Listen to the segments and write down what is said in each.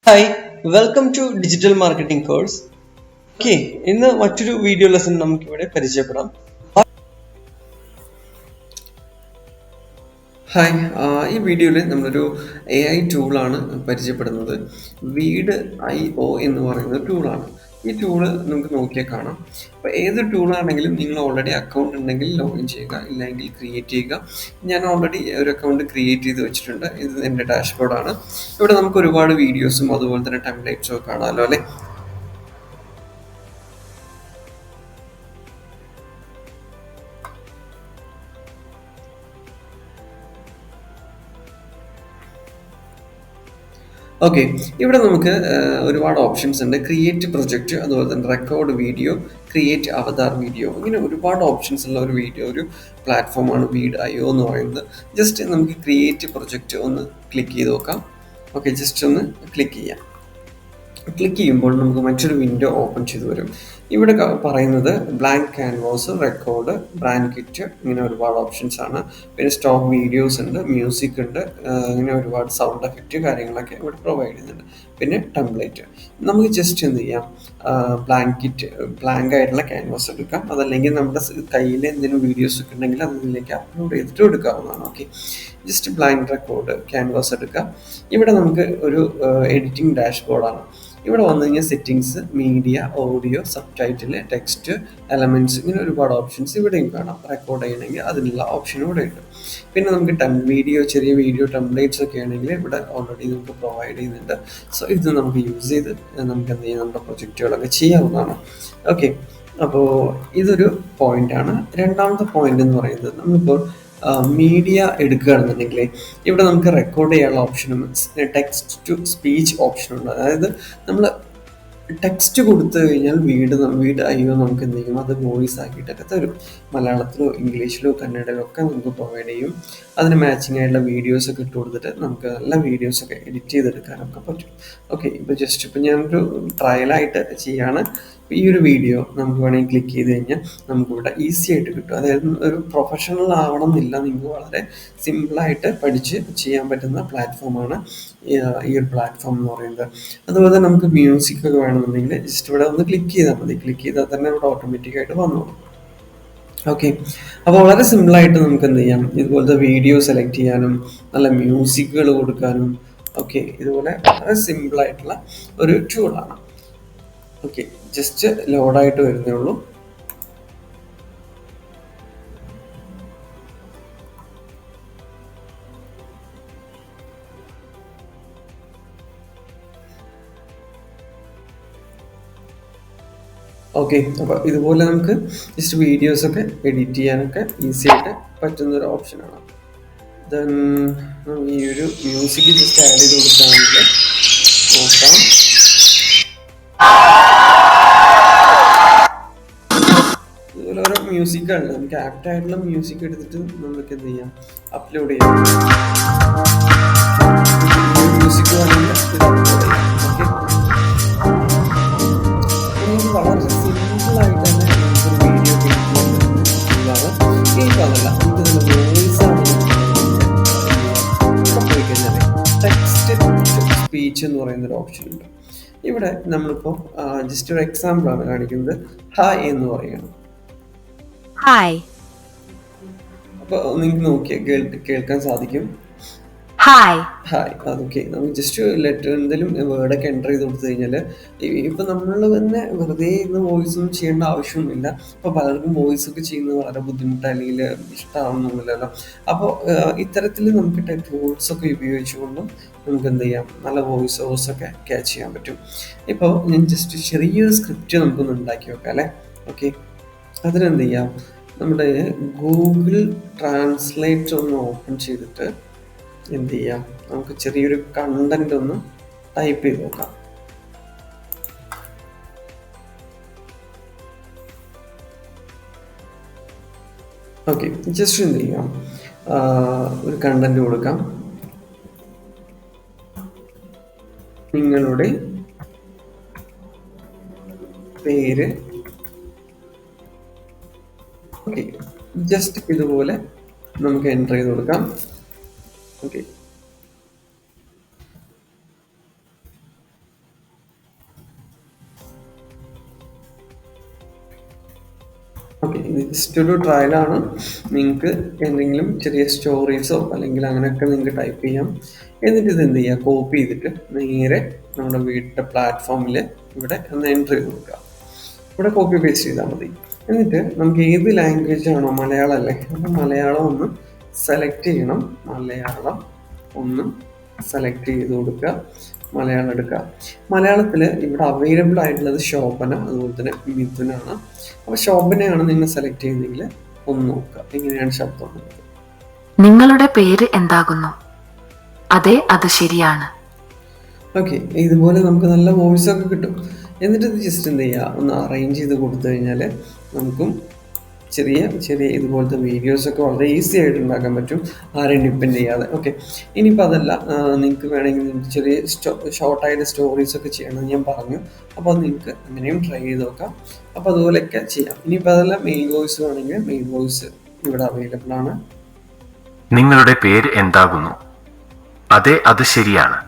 Hi welcome to digital marketing course. Okay, ഇന്ന് മറ്റൊരു video lesson നമുക്കിവിടെ പരിചയപ്പെടാം. ഹായ്, ഈ വീഡിയോയിൽ നമ്മളൊരു AI ടൂളാണ് പരിചയപ്പെടുന്നത്. വീഡ് IO എന്ന് പറയുന്ന ടൂളാണ്. ഈ ടൂള് നമുക്ക് നോക്കിയാൽ കാണാം. അപ്പോൾ ഏത് ടൂളാണെങ്കിലും നിങ്ങൾ ഓൾറെഡി അക്കൗണ്ട് ഉണ്ടെങ്കിൽ ലോഗിൻ ചെയ്യുക, ഇല്ലെങ്കിൽ ക്രിയേറ്റ് ചെയ്യുക. ഞാൻ ഓൾറെഡി ഒരു അക്കൗണ്ട് ക്രിയേറ്റ് ചെയ്ത് വെച്ചിട്ടുണ്ട്. ഇത് എൻ്റെ ഡാഷ്ബോർഡാണ്. ഇവിടെ നമുക്ക് ഒരുപാട് വീഡിയോസും അതുപോലെ തന്നെ ടെംപ്ലേറ്റ്സും ഒക്കെ കാണാമല്ലോ അല്ലേ. ഓക്കെ, ഇവിടെ നമുക്ക് ഒരുപാട് ഓപ്ഷൻസ് ഉണ്ട്. ക്രിയേറ്റ് പ്രൊജക്റ്റ്, അതുപോലെ തന്നെ റെക്കോർഡ് വീഡിയോ, ക്രിയേറ്റ് അവതാർ വീഡിയോ, ഇങ്ങനെ ഒരുപാട് ഓപ്ഷൻസ് ഉള്ള ഒരു പ്ലാറ്റ്ഫോമാണ് വീഡ് IO എന്ന് പറയുന്നത്. ജസ്റ്റ് നമുക്ക് ക്രിയേറ്റ് പ്രൊജക്റ്റ് ഒന്ന് ക്ലിക്ക് ചെയ്ത് നോക്കാം. ഓക്കെ, ജസ്റ്റ് ഒന്ന് ക്ലിക്ക് ചെയ്യാം. ക്ലിക്ക് ചെയ്യുമ്പോൾ നമുക്ക് മറ്റൊരു വിൻഡോ ഓപ്പൺ ചെയ്ത് വരും. ഇവിടെ പറയുന്നത് blank canvas, record, brand kit, ഇങ്ങനെ ഒരുപാട് ഓപ്ഷൻസ് ആണ്. പിന്നെ സ്റ്റോക്ക് വീഡിയോസ് ഉണ്ട്, മ്യൂസിക് ഉണ്ട്, ഇങ്ങനെ ഒരുപാട് സൗണ്ട് എഫക്റ്റ് കാര്യങ്ങളൊക്കെ ഇവിടെ പ്രൊവൈഡ് ചെയ്യുന്നുണ്ട്. പിന്നെ ടെംപ്ലേറ്റ്. നമുക്ക് ജസ്റ്റ് എന്ത് ചെയ്യാം, ബ്ലാങ്ക് ആയിട്ടുള്ള ക്യാൻവാസ് എടുക്കാം. അതല്ലെങ്കിൽ നമ്മുടെ കയ്യിൽ എന്തെങ്കിലും വീഡിയോസ് ഒക്കെ ഉണ്ടെങ്കിൽ അതിലേക്ക് അപ്ലോഡ് ചെയ്തിട്ട് എടുക്കാവുന്നതാണ്. Okay, just blank record canvas എടുക്കാം. ഇവിടെ നമുക്ക് ഒരു എഡിറ്റിംഗ് ഡാഷ്ബോർഡാണ്. ഇവിടെ വന്നു കഴിഞ്ഞാൽ settings, media, audio, sub title, text, elements, ഇങ്ങനെ ഒരുപാട് ഓപ്ഷൻസ് ഇവിടെയും കാണാം. റെക്കോർഡ് ചെയ്യണമെങ്കിൽ അതിനുള്ള ഓപ്ഷൻ ഇവിടെ ഉണ്ട്. പിന്നെ നമുക്ക് ചെറിയ വീഡിയോ ടെംപ്ലേറ്റ്സ് ഒക്കെ ആണെങ്കിൽ ഇവിടെ ഓൾറെഡി നമുക്ക് പ്രൊവൈഡ് ചെയ്യുന്നുണ്ട്. സോ ഇത് നമുക്ക് യൂസ് ചെയ്ത് നമുക്ക് എന്ത് ചെയ്യാം, നമ്മുടെ പ്രൊജക്റ്റുകളൊക്കെ ചെയ്യാവുന്നതാണ്. ഓക്കെ, അപ്പോൾ ഇതൊരു പോയിന്റാണ്. രണ്ടാമത്തെ പോയിന്റ് എന്ന് പറയുന്നത്, നമ്മളിപ്പോൾ മീഡിയ എടുക്കുകയാണെന്നുണ്ടെങ്കിൽ ഇവിടെ നമുക്ക് റെക്കോർഡ് ചെയ്യാനുള്ള ഓപ്ഷനും ടെക്സ്റ്റ് ടു സ്പീച്ച് ഓപ്ഷനുണ്ട്. അതായത് നമ്മൾ ടെക്സ്റ്റ് കൊടുത്തു കഴിഞ്ഞാൽ വീട് IO നമുക്ക് എന്ത് ചെയ്യും, അത് വോയിസ് ആക്കിയിട്ടൊക്കെ തരും. മലയാളത്തിലോ ഇംഗ്ലീഷിലോ കന്നഡയിലോ ഒക്കെ നമുക്ക് പ്രൊവൈഡ് ചെയ്യും. അതിന് മാച്ചിങ് ആയിട്ടുള്ള വീഡിയോസ് ഒക്കെ ഇട്ട് കൊടുത്തിട്ട് നമുക്ക് നല്ല വീഡിയോസൊക്കെ എഡിറ്റ് ചെയ്തെടുക്കാനൊക്കെ പറ്റും. ഓക്കെ, ഇപ്പോൾ ഞാനൊരു ട്രയലായിട്ട് ചെയ്യാണ്. ഈ ഒരു വീഡിയോ നമുക്ക് വേണമെങ്കിൽ ക്ലിക്ക് ചെയ്ത് കഴിഞ്ഞാൽ നമുക്കിവിടെ ഈസി ആയിട്ട് കിട്ടും. അതായത് ഒരു പ്രൊഫഷണൽ ആവണം എന്നില്ല, നിങ്ങൾക്ക് വളരെ സിമ്പിളായിട്ട് പഠിച്ച് ചെയ്യാൻ പറ്റുന്ന പ്ലാറ്റ്ഫോമാണ് ഈ ഒരു പ്ലാറ്റ്ഫോം എന്ന് പറയുന്നത്. അതുപോലെ തന്നെ നമുക്ക് മ്യൂസിക് ഒക്കെ വേണമെന്നുണ്ടെങ്കിൽ ജസ്റ്റ് ഇവിടെ ഒന്ന് ക്ലിക്ക് ചെയ്താൽ മതി. ക്ലിക്ക് ചെയ്താൽ തന്നെ ഇവിടെ ഓട്ടോമാറ്റിക്കായിട്ട് വന്നോളും. ഓക്കെ, അപ്പോൾ വളരെ സിമ്പിളായിട്ട് നമുക്ക് എന്ത് ചെയ്യാം, ഇതുപോലത്തെ വീഡിയോ സെലക്ട് ചെയ്യാനും നല്ല മ്യൂസിക്കുകൾ കൊടുക്കാനും ഓക്കെ, ഇതുപോലെ വളരെ സിമ്പിളായിട്ടുള്ള ഒരു ടൂളാണ്. ഓക്കെ, ജസ്റ്റ് ലോഡായിട്ട് വരുന്നേ ഉള്ളൂ. ഓക്കെ, അപ്പോൾ ഇതുപോലെ നമുക്ക് ജസ്റ്റ് വീഡിയോസൊക്കെ എഡിറ്റ് ചെയ്യാനൊക്കെ ഈസി ആയിട്ട് പറ്റുന്നൊരു ഓപ്ഷനാണ്. ദെൻ ഈ ഒരു മ്യൂസിക് ജസ്റ്റ് ആഡ് ചെയ്ത് കൊടുക്കുകയാണെങ്കിൽ നോക്കാം. ഇതുപോലെ ഓരോ മ്യൂസിക്കാണ്, നമുക്ക് ആപ്റ്റ് ആയിട്ടുള്ള മ്യൂസിക് എടുത്തിട്ട് നമുക്ക് എന്ത് ചെയ്യാം, അപ്ലോഡ് ചെയ്യാം. മ്യൂസിക് വേണമെങ്കിൽ ഇത് അപ്ലോഡ് ചെയ്യാം. ഓക്കെ, വളരെ സിമ്പിളായിട്ട് തന്നെ നമുക്കൊരു വീഡിയോ ചെയ്യുന്നതാണ്. കേൾക്കാന്നല്ല, നമുക്കിതിൻ്റെ വോയിസ് ആണ് ഇവിടെ പോയി കഴിഞ്ഞാൽ ടെക്സ്റ്റ് ടു സ്പീച്ച് എന്ന് പറയുന്നൊരു ഓപ്ഷൻ ഉണ്ട്. ഇവിടെ നമ്മളിപ്പോൾ ജസ്റ്റ് ഒരു എക്സാമ്പിൾ ആണ് കാണിക്കുന്നത്. ഹായ് എന്ന് പറയണം. ഹായ്. അപ്പോൾ നിങ്ങൾക്ക് നോക്കിയാൽ കേൾക്കാൻ സാധിക്കും. ഹായ്. ഹായ്, അതൊക്കെ നമുക്ക് ജസ്റ്റ് ലെറ്റർ എന്തെങ്കിലും വേർഡൊക്കെ എൻ്റർ ചെയ്ത് കൊടുത്തു കഴിഞ്ഞാൽ ഇപ്പം നമ്മൾ തന്നെ വെറുതെ ഇന്ന് വോയിസ് ഒന്നും ചെയ്യേണ്ട ആവശ്യമൊന്നുമില്ല. ഇപ്പോൾ പലർക്കും വോയിസ് ഒക്കെ ചെയ്യുന്നത് വളരെ ബുദ്ധിമുട്ട് അല്ലെങ്കിൽ ഇഷ്ടമാവുന്നില്ലല്ലോ. അപ്പോൾ ഇത്തരത്തിൽ നമുക്ക് ടൂൾസൊക്കെ ഉപയോഗിച്ചുകൊണ്ടും നമുക്ക് എന്ത് ചെയ്യാം, നല്ല വോയിസ് ഓവേഴ്സൊക്കെ ക്യാച്ച് ചെയ്യാൻ പറ്റും. ഇപ്പോൾ ഞാൻ ജസ്റ്റ് ചെറിയൊരു സ്ക്രിപ്റ്റ് നമുക്കൊന്ന് ഉണ്ടാക്കി വെക്കാം അല്ലേ. ഓക്കെ, അതിനെന്ത് ചെയ്യാം, നമ്മുടെ ഗൂഗിൾ ട്രാൻസ്ലേറ്റ് ഒന്ന് ഓപ്പൺ ചെയ്തിട്ട് എന്ത് ചെയ്യാം, നമുക്ക് ചെറിയൊരു കണ്ടന്റ് ഒന്ന് ടൈപ്പ് ചെയ്ത് നോക്കാം. ഓക്കെ, ജസ്റ്റ് എന്ത് ചെയ്യാം, ഒരു കണ്ടന്റ് കൊടുക്കാം. നിങ്ങളുടെ പേര്. ഓക്കെ, ജസ്റ്റ് ഇതുപോലെ നമുക്ക് എൻ്റർ ചെയ്ത് കൊടുക്കാം. ഓക്കെ, ഓക്കെ, ഇത് ജസ്റ്റ് ഒരു ട്രയലാണ്. നിങ്ങൾക്ക് എന്തെങ്കിലും ചെറിയ സ്റ്റോറീസോ അല്ലെങ്കിൽ അങ്ങനെയൊക്കെ നിങ്ങൾക്ക് ടൈപ്പ് ചെയ്യാം. എന്നിട്ട് ഇത് എന്ത് ചെയ്യുക, കോപ്പി ചെയ്തിട്ട് നേരെ നമ്മുടെ വീട്ടിലെ പ്ലാറ്റ്ഫോമിൽ ഇവിടെ ഒന്ന് എൻ്റർ ചെയ്ത് കൊടുക്കുക. ഇവിടെ കോപ്പി പേസ്റ്റ് ചെയ്താൽ മതി. എന്നിട്ട് നമുക്ക് ഏത് ലാംഗ്വേജ് ആണോ, മലയാളം അല്ലേ, അപ്പം മലയാളം ഒന്ന് സെലക്ട് ചെയ്യണം. മലയാളം ഒന്ന് സെലക്ട് ചെയ്ത് കൊടുക്കുക. മലയാളം എടുക്കുക. മലയാളത്തിൽ ഇവിടെ അവൈലബിൾ ആയിട്ടുള്ളത് ശോഭന, അതുപോലെ തന്നെ മിഥുനാണ്. അപ്പോൾ ശോഭനയാണ് നിങ്ങൾ സെലക്ട് ചെയ്യുന്നതെങ്കിൽ ഒന്ന് നോക്കുക എങ്ങനെയാണ് ശബ്ദം. നിങ്ങളുടെ പേര് എന്താകുന്നു? അതെ, അത് ശരിയാണ്. ഓക്കെ, ഇതുപോലെ നമുക്ക് നല്ല വോയിസ് ഒക്കെ കിട്ടും. എന്നിട്ട് ഇത് ജസ്റ്റ് എന്ത് ചെയ്യുക, ഒന്ന് അറേഞ്ച് ചെയ്ത് കൊടുത്തു കഴിഞ്ഞാൽ നമുക്കും ചെറിയ ചെറിയ ഇതുപോലത്തെ വീഡിയോസൊക്കെ വളരെ ഈസി ആയിട്ട് ഉണ്ടാക്കാൻ പറ്റും, ആരെയും ഡിപ്പെൻഡ് ചെയ്യാതെ. ഓക്കെ, ഇനിയിപ്പോൾ അതല്ല, നിങ്ങൾക്ക് വേണമെങ്കിൽ ചെറിയ ഷോർട്ടായിട്ട് സ്റ്റോറീസൊക്കെ ചെയ്യണമെന്ന് ഞാൻ പറഞ്ഞു. അപ്പോൾ അത് നിങ്ങൾക്ക് അങ്ങനെയും ട്രൈ ചെയ്ത് നോക്കാം. അപ്പോൾ അതുപോലെയൊക്കെ ചെയ്യാം. ഇനിയിപ്പോൾ അതല്ല, മെയിൻ വോയിസ് വേണമെങ്കിൽ മെയിൻ വോയിസ് ഇവിടെ അവൈലബിൾ ആണ്. നിങ്ങളുടെ പേര് എന്താകുന്നു? അതെ, അത് ശരിയാണ്.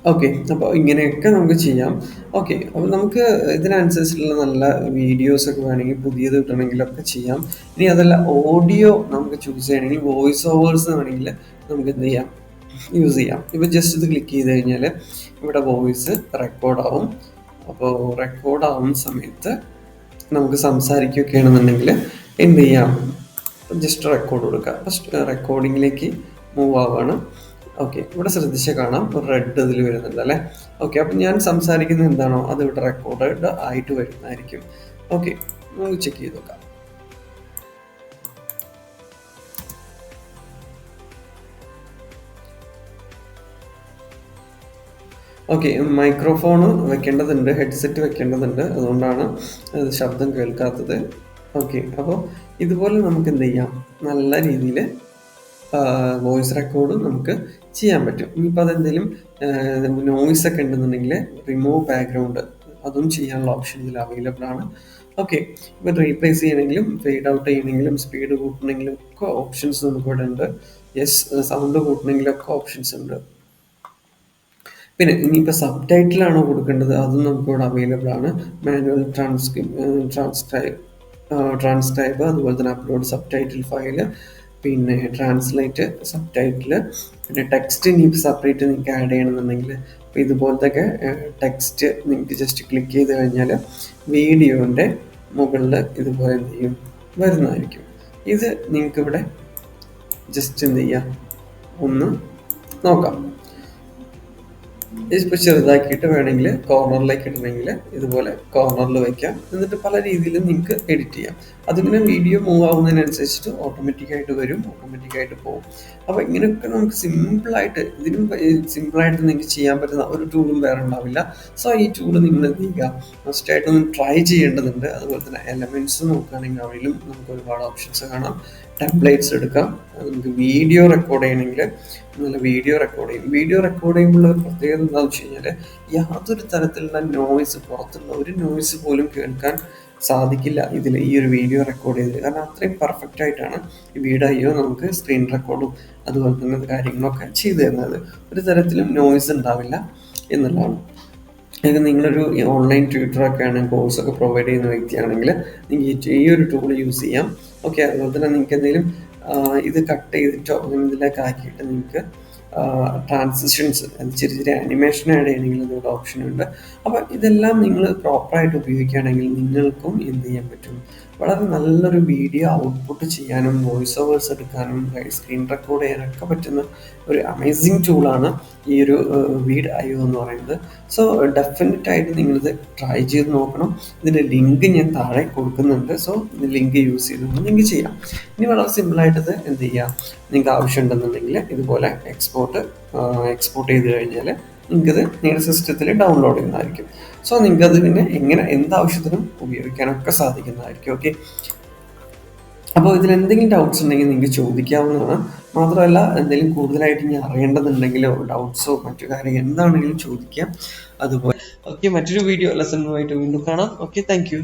ഓക്കെ, അപ്പോൾ ഇങ്ങനെയൊക്കെ നമുക്ക് ചെയ്യാം. ഓക്കെ, അപ്പോൾ നമുക്ക് ഇതിനനുസരിച്ചുള്ള നല്ല വീഡിയോസൊക്കെ വേണമെങ്കിൽ പുതിയത് കിട്ടണമെങ്കിലൊക്കെ ചെയ്യാം. ഇനി അതല്ല, ഓഡിയോ നമുക്ക് ചൂസ് ചെയ്യണമെങ്കിൽ വോയിസ് ഓവേഴ്സ് വേണമെങ്കിൽ നമുക്ക് എന്ത് ചെയ്യാം, യൂസ് ചെയ്യാം. ഇപ്പോൾ ജസ്റ്റ് ഇത് ക്ലിക്ക് ചെയ്ത് കഴിഞ്ഞാൽ ഇവിടെ വോയിസ് റെക്കോർഡാവും. അപ്പോൾ റെക്കോർഡാവുന്ന സമയത്ത് നമുക്ക് സംസാരിക്കുകയൊക്കെയാണെന്നുണ്ടെങ്കിൽ എന്ത് ചെയ്യാം, ജസ്റ്റ് റെക്കോർഡ് കൊടുക്കുക. ഫസ്റ്റ് റെക്കോർഡിങ്ങിലേക്ക് മൂവ് ആവുകയാണ്. ഓക്കെ, ഇവിടെ ശ്രദ്ധിച്ച് കാണാം, ഒരു റെഡ് ഇതിൽ വരുന്നുണ്ട് അല്ലേ. ഓക്കെ, അപ്പം ഞാൻ സംസാരിക്കുന്നത് എന്താണോ അത് ഇവിടെ റെക്കോർഡ് ആയിട്ട് വരുന്നതായിരിക്കും. ഓക്കെ, നമുക്ക് ചെക്ക് ചെയ്ത് നോക്കാം. ഓക്കെ, മൈക്രോഫോണ് വെക്കേണ്ടതുണ്ട്, ഹെഡ്സെറ്റ് വെക്കേണ്ടതുണ്ട്, അതുകൊണ്ടാണ് ശബ്ദം കേൾക്കാത്തത്. ഓക്കെ, അപ്പോൾ ഇതുപോലെ നമുക്ക് എന്ത് ചെയ്യാം, നല്ല രീതിയിൽ വോയിസ് റെക്കോർഡും നമുക്ക് ചെയ്യാൻ പറ്റും. ഇനിയിപ്പോൾ അതെന്തെങ്കിലും നോയ്സ് ഒക്കെ ഉണ്ടെന്നുണ്ടെങ്കിൽ റിമൂവ് ബാക്ക്ഗ്രൗണ്ട് അതും ചെയ്യാനുള്ള ഓപ്ഷൻ ഇതിൽ അവൈലബിൾ ആണ്. ഓക്കെ, ഇപ്പം റീപ്ലേസ് ചെയ്യണമെങ്കിലും ഫെയ്ഡ് ഔട്ട് ചെയ്യണമെങ്കിലും സ്പീഡ് കൂട്ടണമെങ്കിലും ഒക്കെ ഓപ്ഷൻസ് നമുക്ക് ഇവിടെ ഉണ്ട്. യെസ്, സൗണ്ട് കൂട്ടണമെങ്കിലൊക്കെ ഓപ്ഷൻസ് ഉണ്ട്. പിന്നെ ഇനിയിപ്പോൾ സബ് ടൈറ്റിലാണോ കൊടുക്കേണ്ടത് അതും നമുക്കിവിടെ അവൈലബിൾ ആണ്. മാനുവൽ ട്രാൻസ്ക്രൈബ്, അതുപോലെ തന്നെ അപ്ലോഡ് സബ് ടൈറ്റിൽ ഫയൽ, പിന്നെ ട്രാൻസ്ലേറ്റ് സബ് ടൈറ്റിൽ, പിന്നെ ടെക്സ്റ്റ് ഇനിയിപ്പോൾ സെപ്പറേറ്റ് നിങ്ങൾക്ക് ആഡ് ചെയ്യണമെന്നുണ്ടെങ്കിൽ ഇപ്പോൾ ഇതുപോലത്തെ ടെക്സ്റ്റ് നിങ്ങൾക്ക് ജസ്റ്റ് ക്ലിക്ക് ചെയ്ത് കഴിഞ്ഞാൽ വീഡിയോൻ്റെ മുകളിൽ ഇതുപോലെ എന്ത് ചെയ്യും, വരുന്നതായിരിക്കും. ഇത് നിങ്ങൾക്കിവിടെ ജസ്റ്റ് എന്ത് ചെയ്യാം, ഒന്ന് നോക്കാം. ഇപ്പോൾ ചെറുതാക്കിയിട്ട് വേണമെങ്കിൽ കോർണറിലേക്ക് ഇടണമെങ്കിൽ ഇതുപോലെ കോർണറിൽ വയ്ക്കാം. എന്നിട്ട് പല രീതിയിലും നിങ്ങൾക്ക് എഡിറ്റ് ചെയ്യാം. അതിങ്ങനെ വീഡിയോ മൂവ് ആവുന്നതിനനുസരിച്ചിട്ട് ഓട്ടോമാറ്റിക്കായിട്ട് വരും, ഓട്ടോമാറ്റിക്കായിട്ട് പോകും. അപ്പോൾ ഇങ്ങനെയൊക്കെ നമുക്ക് സിമ്പിളായിട്ട്, ഇതിനും സിമ്പിളായിട്ട് നിങ്ങൾക്ക് ചെയ്യാൻ പറ്റുന്ന ഒരു ടൂളും വേറെ ഉണ്ടാവില്ല. സോ ഈ ടൂള് നിങ്ങൾ എന്ത് ചെയ്യുക, മസ്റ്റായിട്ടൊന്ന് ട്രൈ ചെയ്യേണ്ടതുണ്ട്. അതുപോലെ തന്നെ എലമെൻറ്റ്സ് നോക്കുകയാണെങ്കിൽ അവിടെയും നമുക്ക് ഒരുപാട് ഓപ്ഷൻസ് കാണാം. ടെംപ്ലേറ്റ്സ് എടുക്കാം. നമുക്ക് വീഡിയോ റെക്കോർഡ് ചെയ്യണമെങ്കിൽ നല്ല വീഡിയോ റെക്കോർഡ് ചെയ്യും. വീഡിയോ റെക്കോർഡ് ചെയ്യുമ്പോൾ ഒരു പ്രത്യേകത എന്താണെന്ന് വെച്ച് കഴിഞ്ഞാൽ യാതൊരു തരത്തിലുള്ള നോയ്സ്, പുറത്തുള്ള ഒരു നോയ്സ് പോലും കേൾക്കാൻ സാധിക്കില്ല ഇതിൽ, ഈ ഒരു വീഡിയോ റെക്കോർഡ് ചെയ്തത്. കാരണം അത്രയും പെർഫെക്റ്റ് ആയിട്ടാണ് ഈ വീഡിയോ നമുക്ക് സ്ക്രീൻ റെക്കോർഡും അതുപോലെ തന്നെ കാര്യങ്ങളൊക്കെ ചെയ്തു തരുന്നത്. ഒരു തരത്തിലും നോയ്സ് ഉണ്ടാവില്ല എന്നുള്ളതാണ്. അല്ലെങ്കിൽ നിങ്ങളൊരു ഓൺലൈൻ ട്യൂട്ടറൊക്കെയാണ്, കോഴ്സൊക്കെ പ്രൊവൈഡ് ചെയ്യുന്ന വ്യക്തിയാണെങ്കിൽ നിങ്ങൾക്ക് ഈ ഒരു ടൂൾ യൂസ് ചെയ്യാം. ഓക്കെ, അതുപോലെ തന്നെ നിങ്ങൾക്ക് എന്തെങ്കിലും ഇത് കട്ട് ചെയ്തിട്ടോ അങ്ങനെ ഇതിലേക്ക് ആക്കിയിട്ട് നിങ്ങൾക്ക് ട്രാൻസിഷൻസ്, ചെറിയ ചെറിയ ആനിമേഷൻ ആഡ് ചെയ്യണമെങ്കിൽ ഇതിവിടെ ഓപ്ഷനുണ്ട്. അപ്പോൾ ഇതെല്ലാം നിങ്ങൾ പ്രോപ്പറായിട്ട് ഉപയോഗിക്കുകയാണെങ്കിൽ നിങ്ങൾക്കും എന്ത് ചെയ്യാൻ പറ്റും, വളരെ നല്ലൊരു വീഡിയോ ഔട്ട്പുട്ട് ചെയ്യാനും വോയിസ് ഓവേഴ്സ് എടുക്കാനും സ്ക്രീൻ റെക്കോർഡ് ചെയ്യാനൊക്കെ പറ്റുന്ന ഒരു അമേസിങ് ടൂളാണ് ഈ ഒരു VidIO എന്ന് പറയുന്നത്. സോ ഡെഫിനറ്റായിട്ട് നിങ്ങളിത് ട്രൈ ചെയ്ത് നോക്കണം. ഇതിൻ്റെ ലിങ്ക് ഞാൻ താഴെ കൊടുക്കുന്നുണ്ട്. സോ ഇത് ലിങ്ക് യൂസ് ചെയ്തുകൊണ്ട് നിങ്ങൾക്ക് ചെയ്യാം. ഇനി വളരെ സിമ്പിളായിട്ടത് എന്ത് ചെയ്യാം, നിങ്ങൾക്ക് ആവശ്യമുണ്ടെന്നുണ്ടെങ്കിൽ ഇതുപോലെ എക്സ്പോർട്ട് ചെയ്ത് കഴിഞ്ഞാൽ നിങ്ങൾക്കത് നിങ്ങളുടെ സിസ്റ്റത്തിൽ ഡൗൺലോഡ് ചെയ്യുന്നതായിരിക്കും. സോ നിങ്ങൾക്കത് പിന്നെ എങ്ങനെ എന്താവശ്യത്തിനും ഉപയോഗിക്കാനൊക്കെ സാധിക്കുന്നതായിരിക്കും. ഓക്കെ, അപ്പോൾ ഇതിൽ എന്തെങ്കിലും ഡൗട്ട്സ് ഉണ്ടെങ്കിൽ നിങ്ങൾക്ക് ചോദിക്കാവുന്നതാണ്. മാത്രമല്ല എന്തെങ്കിലും കൂടുതലായിട്ട് ഇനി അറിയേണ്ടതുണ്ടെങ്കിലോ ഡൗട്ട്സോ മറ്റു കാര്യങ്ങൾ എന്താണെങ്കിലും ചോദിക്കാം. അതുപോലെ ഓക്കെ, മറ്റൊരു വീഡിയോ ലെസണുമായിട്ട് വീണ്ടും കാണാം. Okay, thank you.